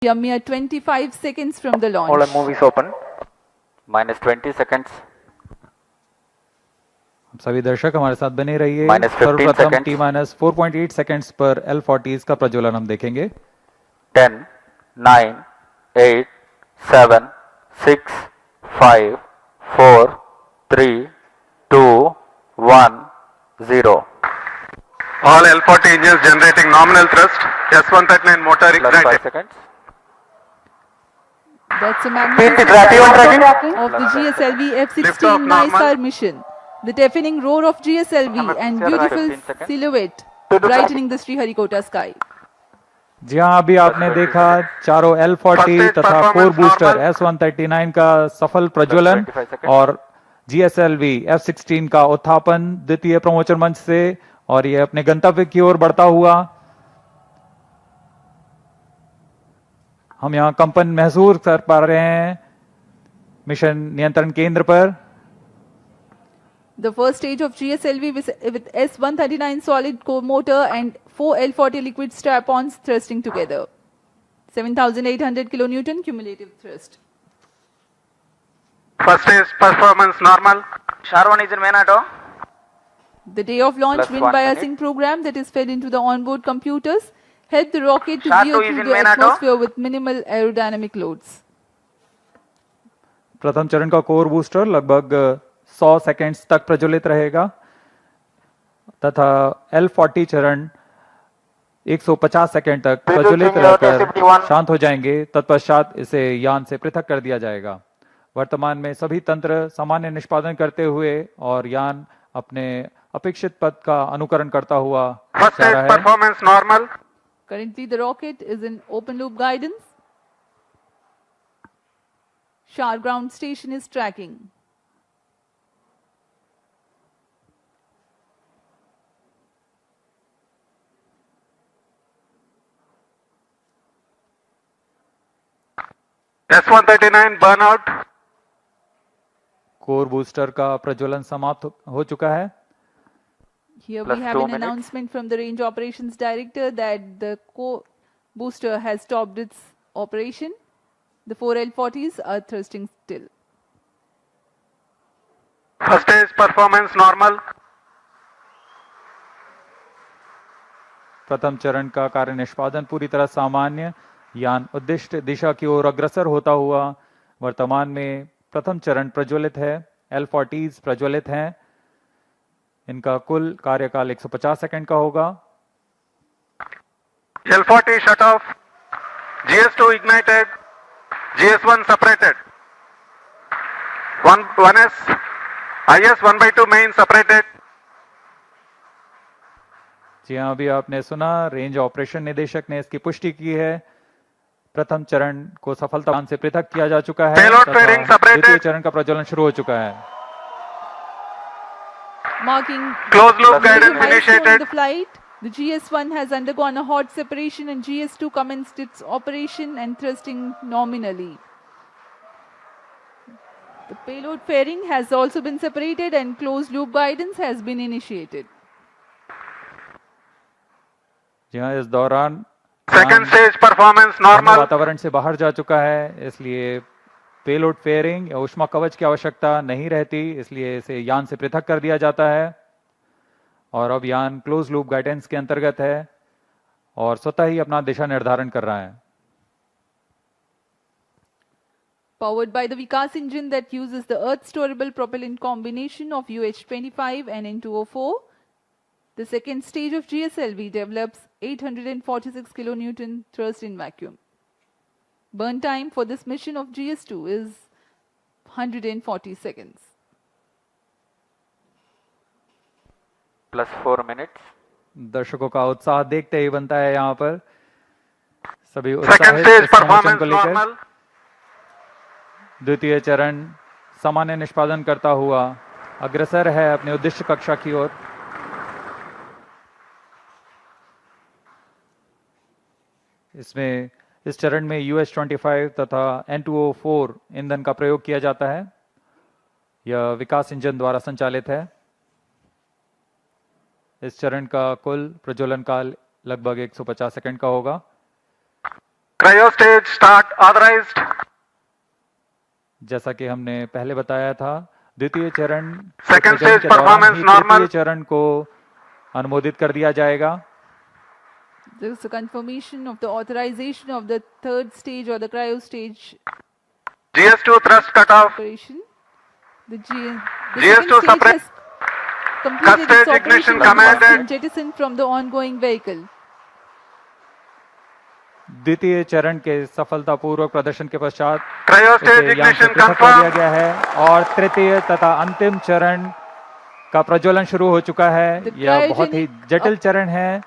A mere 25 seconds from the launch. All movies open. Minus 20 seconds. सभी दर्शक हमारे साथ बने रहिए। Minus 15 सर्वप्रथम seconds. टी माइनस 4.8 सेकंड्स पर L40 का प्रज्वलन हम देखेंगे। 10, 9, 8, 7, 6, 5, 4, 3, 2, 1, 0. All L40 engines generating nominal thrust. S139 motor Plus 5 ignited. seconds. That's a Tracking. magnificent of the GSLV Lift F-16 off normal. NISAR mission. The deafening roar of GSLV and beautiful 15 seconds. silhouette brightening the Sriharikota sky. जी हाँ, अभी आपने देखा चारों L40 First तथा stage 4 booster performance S139 का सफल प्रज्वलन 25 seconds. और GSLV F-16 का उत्थापन द्वितीय प्रमोचन मंच से, और ये अपने गंतव्य की ओर बढ़ता हुआ। हम यहाँ कंपन महसूस कर पा रहे हैं मिशन नियंत्रण केंद्र पर। The first stage of GSLV with S139 solid core motor and 4 L40 liquid strap-ons thrusting together. 7,800 kilonewton cumulative thrust. First stage performance normal. Sharwan is in main auto. The day of launch Plus wind 1 biasing minute. program that is fed into the onboard computers helped the rocket to Shah veer 2 is through in the main auto. atmosphere with minimal aerodynamic loads. प्रथम चरण का core booster लगभग 100 seconds तक प्रज्वलित रहेगा तथा L40 चरण 150 second तक प्रज्वलित रहकर शांत हो जाएंगे। तत्पश्चात इसे यान से पृथक कर दिया जाएगा। वर्तमान में सभी तंत्र सामान्य निष्पादन करते हुए और यान अपने अपेक्षित पथ का अनुकरण करता हुआ First जा stage रहा है। performance normal. Currently, the rocket is in open loop guidance. Shar ground station is tracking. S139 burnout. Core booster का प्रज्वलन समाप्त हो चुका है। Here Plus we have 2 an minutes. announcement from the range operations director that the booster has stopped its operation. The 4 L40s are thrusting still. First stage performance normal. प्रथम चरण का कार्य निष्पादन पूरी तरह सामान्य। यान उद्दिष्ट दिशा की ओर अग्रसर होता हुआ वर्तमान में प्रथम चरण प्रज्वलित है। L40s प्रज्वलित हैं। इनका कुल कार्यकाल 150 सेकंड का होगा। L40 shut off. GS2 ignited. GS1 separated. 1S. IS 1/2 main separated. जी हाँ, अभी आपने सुना रेंज ऑपरेशन निदेशक ने इसकी पुष्टि की है। प्रथम चरण को सफलता से पृथक किया जा चुका है Payload तथा fairing separated. द्वितीय चरण का प्रज्वलन शुरू हो चुका है। Marking Closed loop the guidance milestone in initiated. the flight, the GS1 has undergone a hot separation and GS2 commenced its operation and thrusting nominally. The payload fairing has also been separated and closed loop guidance has been initiated. जी हाँ, इस दौरान Second stage performance यान normal. वातावरण से बाहर जा चुका है, इसलिए पेलोड फेयरिंग या ऊष्मा कवच की आवश्यकता नहीं रहती, इसलिए इसे यान से पृथक कर दिया जाता है। और अब यान क्लोज लूप गाइडेंस के अंतर्गत है और स्वतः ही अपना दिशा निर्धारण कर रहा है। Powered by the Vikas engine that uses the Earth storable propellant combination of UH-25 and N2O4, the second stage of GSLV develops 846 kilonewton thrust in vacuum. Burn time for this mission of GS2 is 140 seconds. Plus 4 minutes. दर्शकों का उत्साह देखते ही बनता है। यहाँ पर सभी Second उत्साहित stage इस प्रमोशन performance को लेकर। normal. द्वितीय चरण सामान्य निष्पादन करता हुआ अग्रसर है अपने उद्देश्य कक्षा की ओर। इसमें इस चरण में UH-25 तथा N2O4 ईंधन का प्रयोग किया जाता है। यह विकास इंजन द्वारा संचालित है। इस चरण का कुल प्रज्वलन काल लगभग 150 सेकंड का होगा। Cryo stage start authorized. जैसा कि हमने पहले बताया था, द्वितीय चरण Second के stage दौरान performance ही normal. तृतीय चरण को अनुमोदित कर दिया जाएगा। There is a confirmation of the authorization of the third stage or the cryo stage GS2 thrust cutoff. operation. The GS2 second stage separate. has completed its Stage operation ignition and has commanded. been jettisoned from the ongoing vehicle. द्वितीय चरण के सफलतापूर्वक प्रदर्शन के पश्चात Cryo उसे stage यान से ignition पृथक कर दिया confirmed. गया है और तृतीय तथा अंतिम चरण का प्रज्वलन शुरू हो चुका है। The यह बहुत ही cryogenic जटिल चरण है।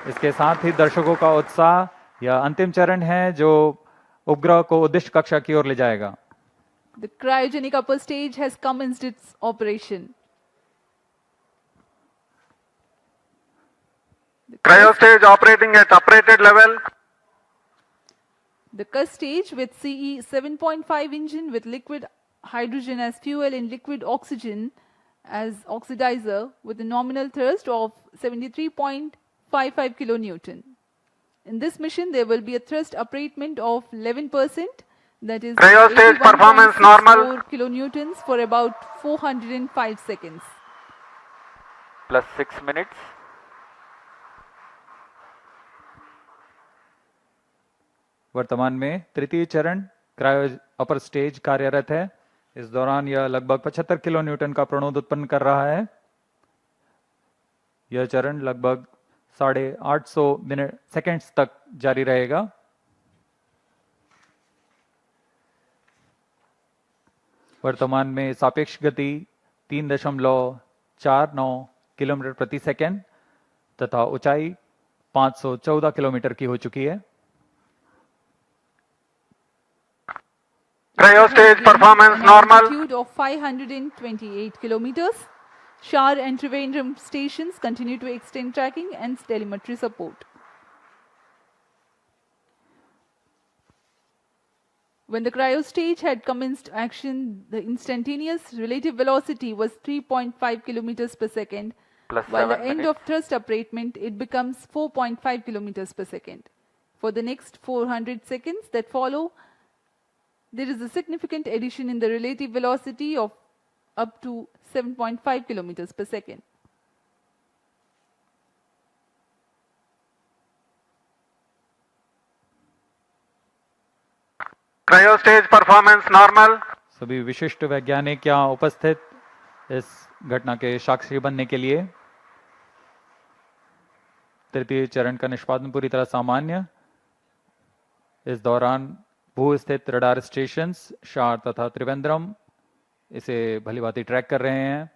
इसके साथ ही दर्शकों का उत्साह, यह अंतिम चरण है जो उपग्रह को उद्दिष्ट कक्षा की ओर ले जाएगा। The cryogenic upper stage has commenced its operation. Cryo stage operating at operated level. The Cus stage with CE 7.5 engine with liquid hydrogen as fuel and liquid oxygen as oxidizer with a nominal thrust of 73.55 kilonewton. In this mission, there will be a thrust upratement of 11%, that is Cryo stage performance normal. 81.64 kilonewtons for about 405 seconds. plus 6 minutes. वर्तमान में तृतीय चरण cryo upper stage कार्यरत है। इस दौरान यह लगभग 75 किलो न्यूटन का प्रणोद उत्पन्न कर रहा है। यह चरण लगभग 850 सेकेंड्स तक जारी रहेगा। वर्तमान में सापेक्ष गति 3.49 किलोमीटर प्रति सेकेंड तथा ऊंचाई 514 किलोमीटर की हो चुकी है। Cryo stage performance An normal. altitude of 528 kilometers. Shar and Trivandrum stations continue to extend tracking and telemetry support. When the cryo stage had commenced action, the instantaneous relative velocity was 3.5 kilometers per second. Plus While the 7 end minutes. of thrust upratement, it becomes 4.5 kilometers per second. For the next 400 seconds that follow, there is a significant addition in the relative velocity of up to 7.5 kilometers per second. Cryo stage performance normal. सभी विशिष्ट वैज्ञानिक यहाँ उपस्थित इस घटना के साक्षी बनने के लिए। तृतीय चरण का निष्पादन पूरी तरह सामान्य। इस दौरान भू स्थित रडार स्टेशंस शार तथा त्रिवेंद्रम इसे भलीभांति ट्रैक कर रहे हैं।